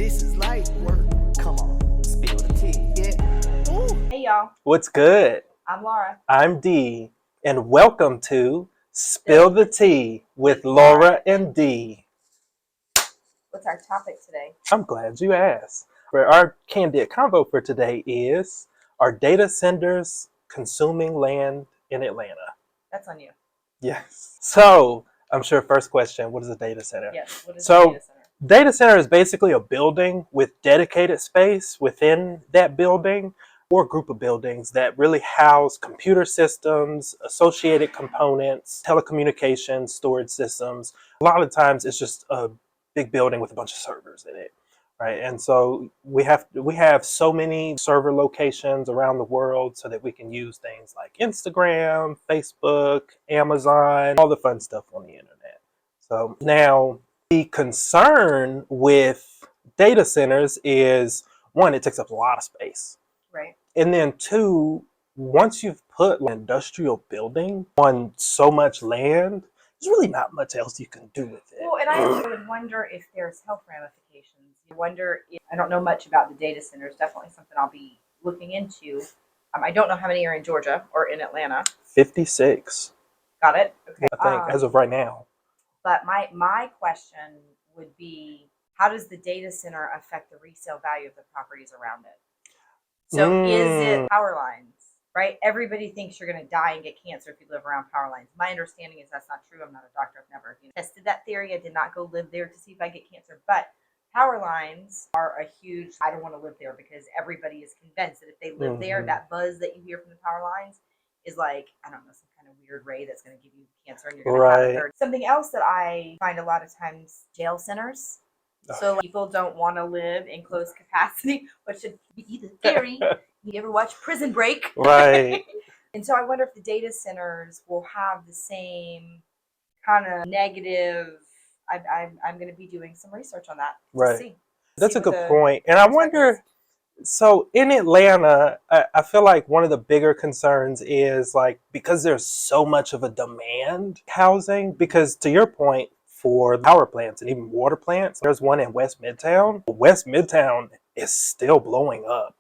This is light work. Come on, spill the tea. Yeah. Ooh. Hey y'all, What's good? I'm Laura. I'm Dee, and welcome to Spill the Tea with Laura and Dee. What's our topic today? I'm glad you asked. Our Candid Convo for today is, are data centers consuming land in Atlanta? That's on you. Yes. So, I'm sure first question, what is a data center? Yes, what is a So, data center? Data center is basically a building with dedicated space within that building or group of buildings that really house computer systems, associated components, telecommunications, storage systems. A lot of times it's just a big building with a bunch of servers in it, right? And so we have so many server locations around the world so that we can use things like Instagram, Facebook, Amazon, all the fun stuff on the internet. So now the concern with data centers is, one, it takes up a lot of space. Right. And then two, once you've put an industrial building on so much land, there's really not much else you can do with it. Well, and I would wonder if there's health ramifications. I wonder if, I don't know much about the data centers, definitely something I'll be looking into. I don't know how many are in Georgia or in Atlanta. 56, Got it? Okay. I think, as of right now. But my question would be, how does the data center affect the resale value of the properties around it? So is it power lines, right? Everybody thinks you're going to die and get cancer if you live around power lines. My understanding is that's not true. I'm not a doctor. I've never tested that theory. I did not go live there to see if I get cancer. But power lines are a huge, I don't want to live there because everybody is convinced that if they live there, that buzz that you hear from the power lines is like, I don't know, some kind of weird ray that's going to give you cancer and you're going to have a third. Something else that I find a lot of times, jail centers. So people don't want to live in closed capacity, which should be the theory. You ever watch Prison Break? Right. And so I wonder if the data centers will have the same kind of negative. I'm going to be doing some research on that to Right. see. That's a good point. And I wonder, so in Atlanta, I feel like one of the bigger concerns is like, because there's so much of a demand housing, because to your point, for power plants and even water plants, there's one in West Midtown. West Midtown is still blowing up.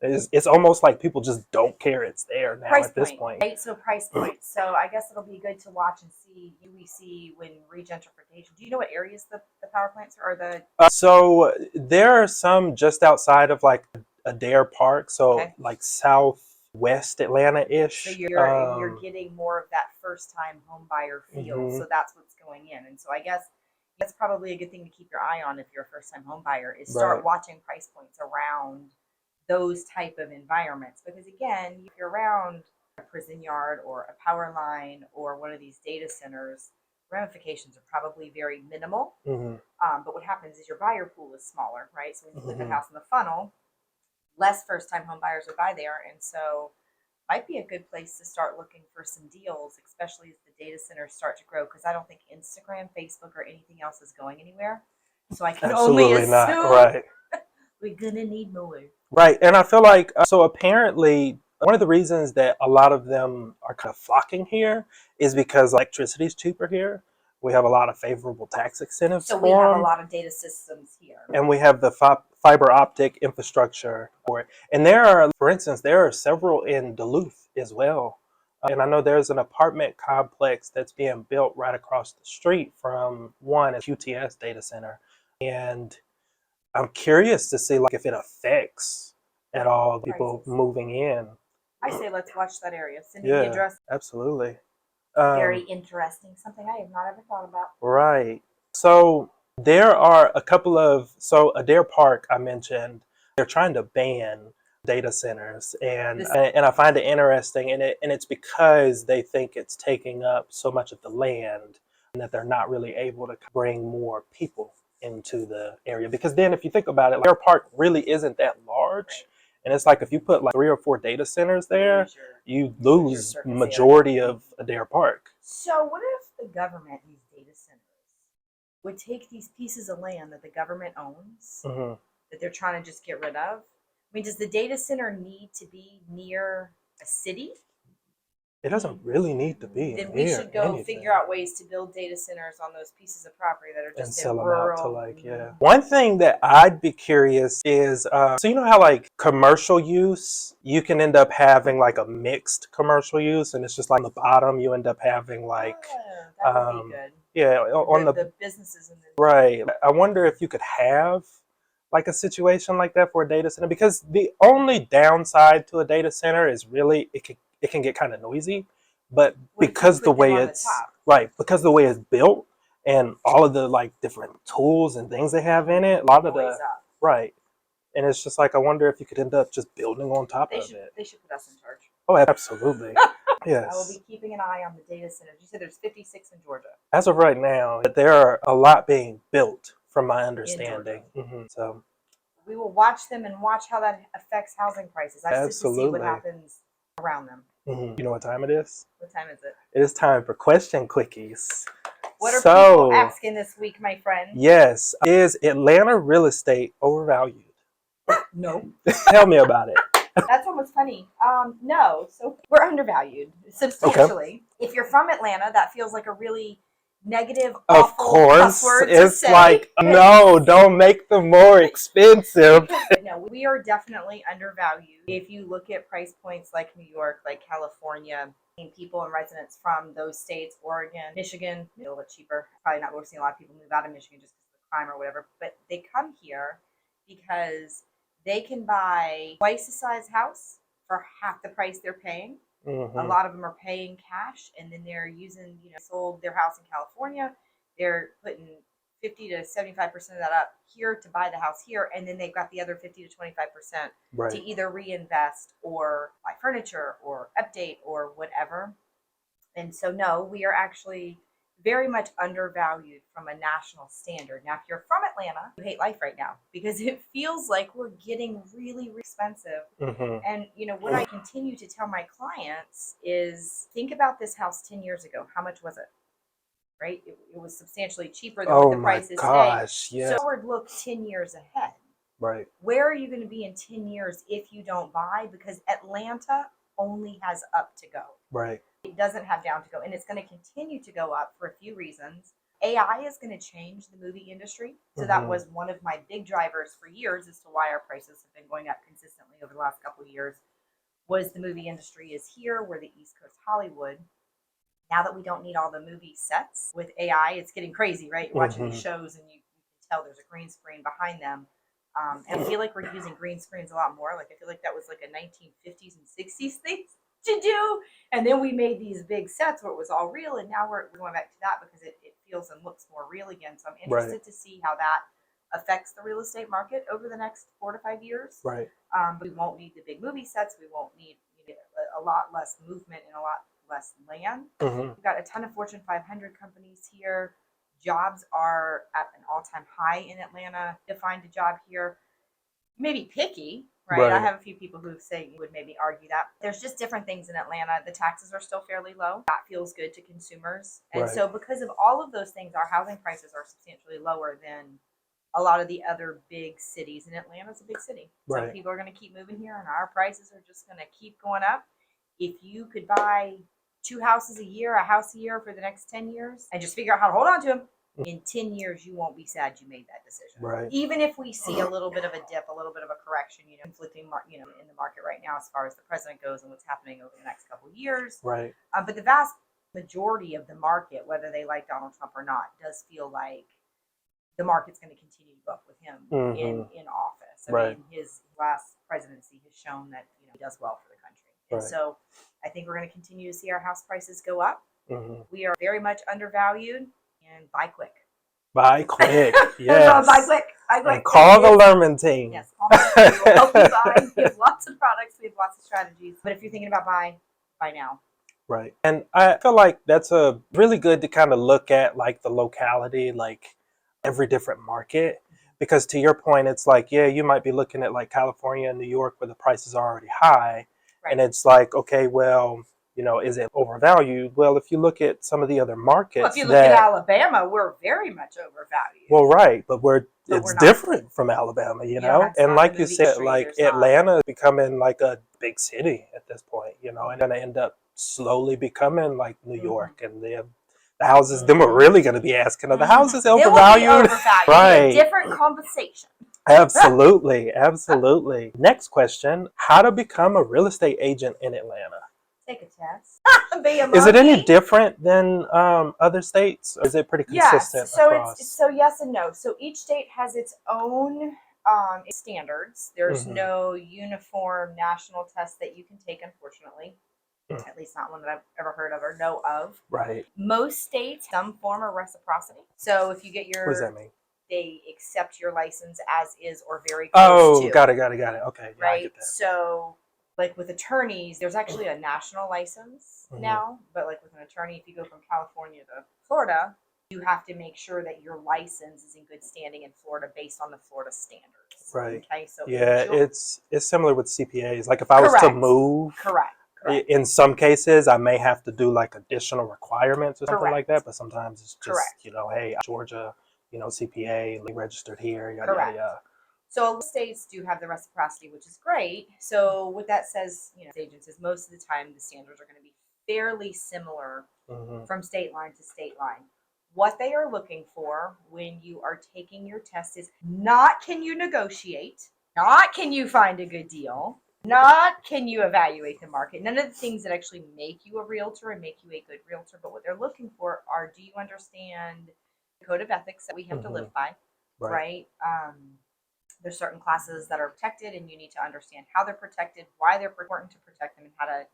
It's almost like people just don't care it's there now at this point. Right? So price point. So I guess it'll be good to watch and see. Do we see when regentrification? Do you know what areas the power plants are? Or the so there are some just outside of like Adair Park, so like southwest Atlanta-ish. So you're getting more of that first time home buyer feel. So that's what's going in. And so I guess that's probably a good thing to keep your eye on if you're a first time home buyer is start watching price points around those type of environments. Because again, if you're around a prison yard or a power line or one of these data centers, ramifications are probably very minimal. But what happens is your buyer pool is smaller, right? So when you put the house in the funnel, less first-time home buyers would buy there, and so might be a good place to start looking for some deals, especially as the data centers start to grow. Because I don't think Instagram, Facebook, or anything else is going anywhere. So I can only assume we're gonna need more. Right, and I feel like so apparently one of the reasons that a lot of them are kind of flocking here is because electricity is cheaper here. We have a lot of favorable tax incentives. So we have a lot of data systems here. And we have the fiber optic infrastructure for it. And there are, for instance, there are several in Duluth as well. And I know there's an apartment complex that's being built right across the street from one, a QTS data center. And I'm curious to see like if it affects at all people moving in. I say let's watch that area. Send me the address. Absolutely. Very interesting. Something I have not ever thought about. Right. So there are a couple of, so Adair Park I mentioned, they're trying to ban data centers, and I find it interesting, and it's because they think it's taking up so much of the land and that they're not really able to bring more people into the area. Because then if you think about it, Adair Park really isn't that large. And it's like if you put like 3 or 4 data centers there, you lose majority of Adair Park. So what if the government, these data centers, would take these pieces of land that the government owns, that they're trying to just get rid of? I mean, does the data center need to be near a city? It doesn't really need to be then we near should go anything. figure out ways to build data centers on those pieces of property that are And just sell in them rural. out to like, yeah. One thing that I'd be curious is, so you know how like commercial use, you can end up having like a mixed commercial use, and it's just like on the bottom you end up having like, Oh, that would be good. yeah, on The businesses and the right. I wonder if you could have like a situation like that for a data center, because the only downside to a data center is really it can get kind of noisy, but what if you because put the them way on the it's top? right, because the way it's built and all of the like different tools and things they have in it, a lot of the Noise up. right, and it's just like I wonder if you could end up just building on top of it. They should put us in charge. Oh, absolutely. I will Yes. be keeping an eye on the data centers. You said there's 56 in Georgia. As of right now, there are a lot being built, from my understanding. So We will watch them and watch how that affects housing prices. I just to see what absolutely. happens around them. You know what time it is? What time is it? It is time for question quickies. What are people asking this week, my friend? Yes, is Atlanta real estate overvalued? No. Tell me about it. That's almost funny. No. So we're undervalued substantially. Okay. If you're from Atlanta, that feels like a really negative, awful of course, word it's to say. like, no, don't make them more expensive. No, we are definitely undervalued. If you look at price points like New York, like California, people and residents from those states, Oregon, Michigan, a little bit cheaper. Probably not. We're seeing a lot of people move out of Michigan just because of the crime or whatever. But they come here because they can buy twice the size house for half the price they're paying. A lot of them are paying cash, and then they're using, sold their house in California. They're putting 50 to 75% of that up here to buy the house here, and then they've got the other 50 to 25% to either reinvest or buy furniture or update or whatever. And so, no, we are actually very much undervalued from a national standard. Now, if you're from Atlanta, you hate life right now because it feels like we're getting really, really expensive. And, what I continue to tell my clients is think about this house 10 years ago. How much was it? Right? It was substantially cheaper than what the price is today. Yeah. So forward look 10 years ahead. Right. Where are you going to be in 10 years if you don't buy? Because Atlanta only has up to go. Right. It doesn't have down to go, and it's going to continue to go up for a few reasons. AI is going to change the movie industry. So that was one of my big drivers for years as to why our prices have been going up consistently over the last couple of years, was the movie industry is here. We're the East Coast Hollywood. Now that we don't need all the movie sets with AI, it's getting crazy, right? You're watching these shows and you can tell there's a green screen behind them. And I feel like we're using green screens a lot more. Like I feel like that was like a 1950s and 60s thing to do. And then we made these big sets where it was all real. And now we're going back to that because it feels and looks more real again. So I'm interested to see how that affects the real estate market over the next 4 to 5 years. Right. We won't need the big movie sets. We won't need a lot less movement and a lot less land. We've got a ton of Fortune 500 companies here. Jobs are at an all-time high in Atlanta. To find a job here, maybe picky, right? I have a few people who say you would maybe argue that. There's just different things in Atlanta. The taxes are still fairly low. That feels good to consumers. And so because of all of those things, our housing prices are substantially lower than a lot of the other big cities. And Atlanta's a big city. So people are going to keep moving here and our prices are just going to keep going up. If you could buy 2 houses a year, a house a year for the next 10 years, and just figure out how to hold on to them, in 10 years, you won't be sad you made that decision. Right. Even if we see a little bit of a dip, a little bit of a correction, conflicting, in the market right now as far as the president goes and what's happening over the next couple of years. Right. But the vast majority of the market, whether they like Donald Trump or not, does feel like the market's going to continue to go up with him in office. I mean, his last presidency has shown that he does well for the country. And so I think we're going to continue to see our house prices go up. We are very much undervalued, and buy quick. Buy quick, yes. Buy quick. And call the Lerman team. Yes, call the Lerman team. We'll help you buy. We have lots of products. We have lots of strategies. But if you're thinking about buy now. Right. And I feel like that's a really good to kind of look at like the locality, like every different market. Because to your point, it's like, yeah, you might be looking at like California and New York where the prices are already high. And it's like, okay, well, is it overvalued? Well, if you look at some of the other markets, if you look at Alabama, we're very much overvalued. Well, right, but it's different from Alabama, and like you said, like Atlanta is becoming like a big city at this point, and going to end up slowly becoming like New York, and the houses, Mm-hmm. them are really going to be asking, are the houses They will be overvalued? overvalued. Right. Different conversation. Absolutely, absolutely. Next question: how to become a real estate agent in Atlanta? Take a test. Be a Is it any monkey. different than other states, or is it pretty consistent Yes. So across? it's so yes and no. So each state has its own standards. There's Mhm. no uniform national test that you can take, unfortunately. Mm. At least not one that I've ever heard of or know of. Right. Most states some form of reciprocity. So if you get What does that your, mean? they accept your license as is or very close Oh, to. got it. Okay, yeah, I Right. get that. So like with attorneys, there's actually a national license Mhm. now, but like with an attorney, if you go from California to Florida, you have to make sure that your license is in good standing in Florida based on the Florida standards. Right. Okay. So Yeah, it's similar with CPAs. Like if I was to correct. move, Correct. in some cases, I may have to do like additional requirements or something Correct. like that. But sometimes it's just, Correct. hey, Georgia, CPA, registered here, yada, yada, Correct. yada. So a lot of states do have the reciprocity, which is great. So what that says, agents is most of the time the standards are going to be fairly similar Mhm. from state line to state line. What they are looking for when you are taking your test is not can you negotiate, not can you find a good deal, not can you evaluate the market. None of the things that actually make you a realtor and make you a good realtor, but what they're looking for are do you understand the code of ethics that we have to live by, Right. right? There's certain classes that are protected, and you need to understand how they're protected, why they're important to protect them, and how to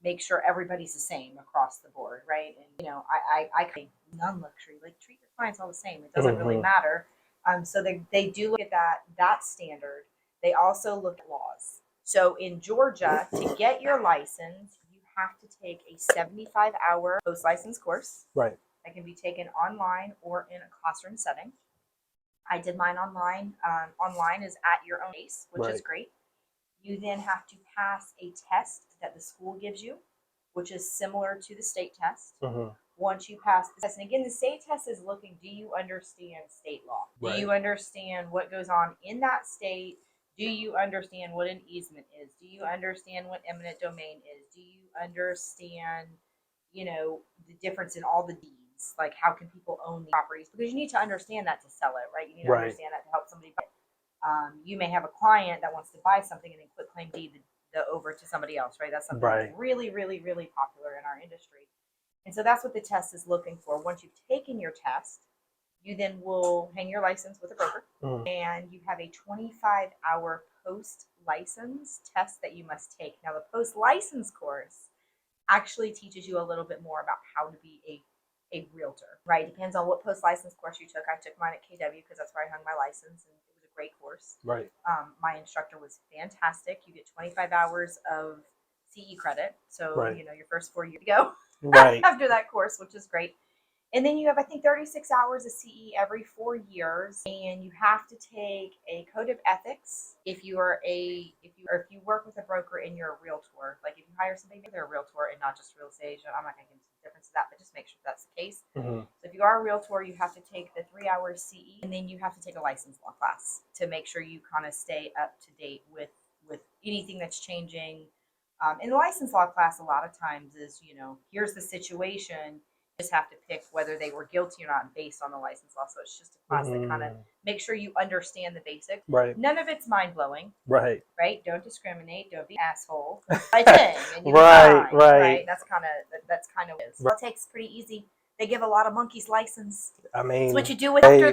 make sure everybody's the same across the board, right? And I think non-luxury, like treat your clients all the same. It doesn't really Mhm. matter. So they do look at that standard. They also look at laws. So in Georgia, to get your license, you have to take a 75-hour post-license course Right. that can be taken online or in a classroom setting. I did mine online. Online is at your own pace, which is Right. great. You then have to pass a test that the school gives you, which is similar to the state test. Mhm. Once you pass the test, and again, the state test is looking, do you understand state law? Do you Right. understand what goes on in that state? Do you understand what an easement is? Do you understand what eminent domain is? Do you understand, the difference in all the deeds? Like, how can people own the properties? Because you need to understand that to sell it, right? You need to Right. understand that to help somebody buy it. You may have a client that wants to buy something and then quit claim deed the over to somebody else, right? That's something Right. that's really, really, really popular in our industry. And so that's what the test is looking for. Once you've taken your test, you then will hang your license with a broker, Mhm. and you have a 25-hour post license test that you must take. Now, the post license course actually teaches you a little bit more about how to be a realtor, right? Depends on what post license course you took. I took mine at KW because that's where I hung my license, and it was a great course. Right. My instructor was fantastic. You get 25 hours of CE credit, so Right. your first 4 years to go Right. after that course, which is great. And then you have, I think, 36 hours of CE every 4 years, and you have to take a code of ethics if you work with a broker and you're a realtor. Like if you hire somebody, they're a realtor and not just a real estate agent. I'm not going to get into the difference of that, but just make sure that's the case. Mhm. So if you are a realtor, you have to take the 3 hours CE, and then you have to take a license law class to make sure you kind of stay up to date with anything that's changing. In the license law class, a lot of times is here's the situation. Just have to pick whether they were guilty or not based on the license law. So it's just a class that kind of make sure you understand the basics. Right. None of it's mind blowing, Right. right? Don't discriminate. Don't be an asshole. Right thing, and you'll Right. be fine, Right. right? That's kind of it is. Well, it takes pretty easy. They give a lot of monkeys license. I mean, It's what you do with after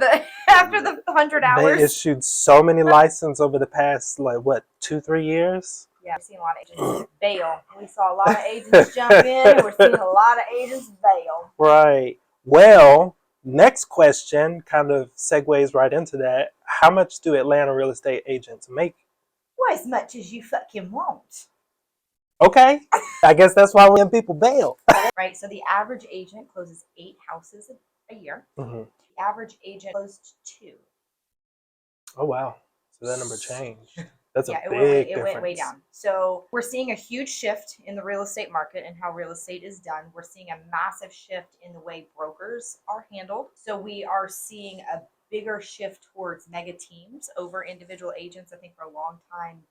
the 100 hours. they issued so many licenses over the past 2-3 years. Yeah, we've seen a lot of agents bail. We saw a lot of agents jump in, and we're seeing a lot of agents bail. Right. Well, next question kind of segues right into that. How much do Atlanta real estate agents make? Well, as much as you fucking want. Okay. I guess that's why when people bail. Right. So the average agent closes 8 houses a year. Mhm. The average agent closed 2. Oh, wow. So that number changed. That's Yeah, a big difference. it went way down. So we're seeing a huge shift in the real estate market and how real estate is done. We're seeing a massive shift in the way brokers are handled. So we are seeing a bigger shift towards mega teams over individual agents. I think for a long time,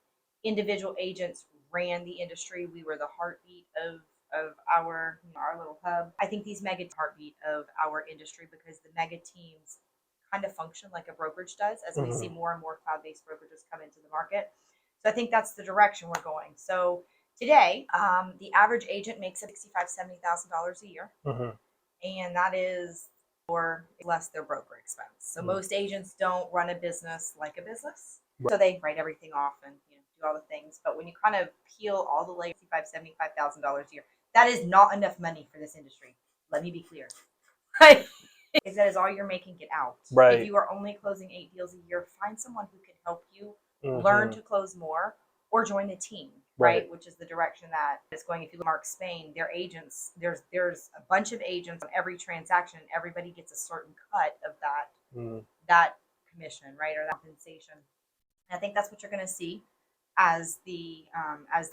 individual agents ran the industry. We were the heartbeat of of our little hub. I think these mega heartbeat of our industry because the mega teams kind of function like a brokerage does as we see more and more cloud-based brokerages come into the market. So I think that's the direction we're going. So today, the average agent makes $65,000-$70,000 a year, and that is or less their broker expense. So most agents don't run a business like a business, so they write everything off and do all the things. But when you kind of peel all the layers, $75,000 a year, that is not enough money for this industry. Let me be clear. Right? If that is all you're making, get out. Right. If you are only closing 8 deals a year, find someone who can help you learn to close more, or join the team, right? Which is the direction that it's going. If you look at Mark Spain, their agents, there's a bunch of agents on every transaction, and everybody gets a certain cut of that commission, right, or that compensation. And I think that's what you're going to see as the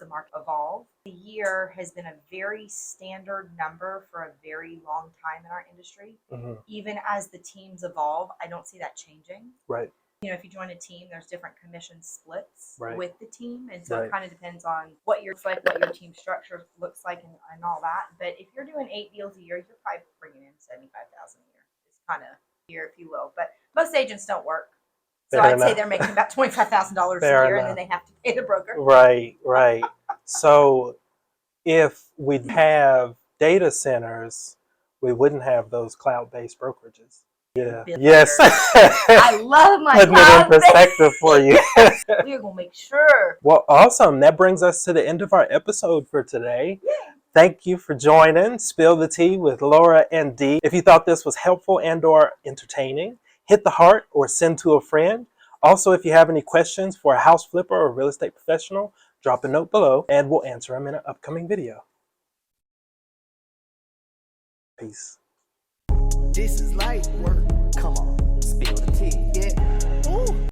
market evolve. The year has been a very standard number for a very long time in our industry. Even as the teams evolve, I don't see that changing. Right. If you join a team, there's different commission splits with the team. And so it kind of depends on what your team structure looks like and all that. But if you're doing 8 deals a year, you're probably bringing in $75,000 a year. It's kind of here, if you will. But most agents don't work. So I'd say they're making about $25,000 a year, and then they have to pay the broker. Right. So if we have data centers, we wouldn't have those cloud-based brokerages. Yeah. Yes. I love my putting it in perspective for you. We're gonna make sure. Well, awesome. That brings us to the end of our episode for today. Thank you for joining Spill the Tea with Laura and Dee. If you thought this was helpful and/or entertaining, hit the heart or send to a friend. Also, if you have any questions for a house flipper or real estate professional, drop a note below and we'll answer them in an upcoming video. Peace. This is light work.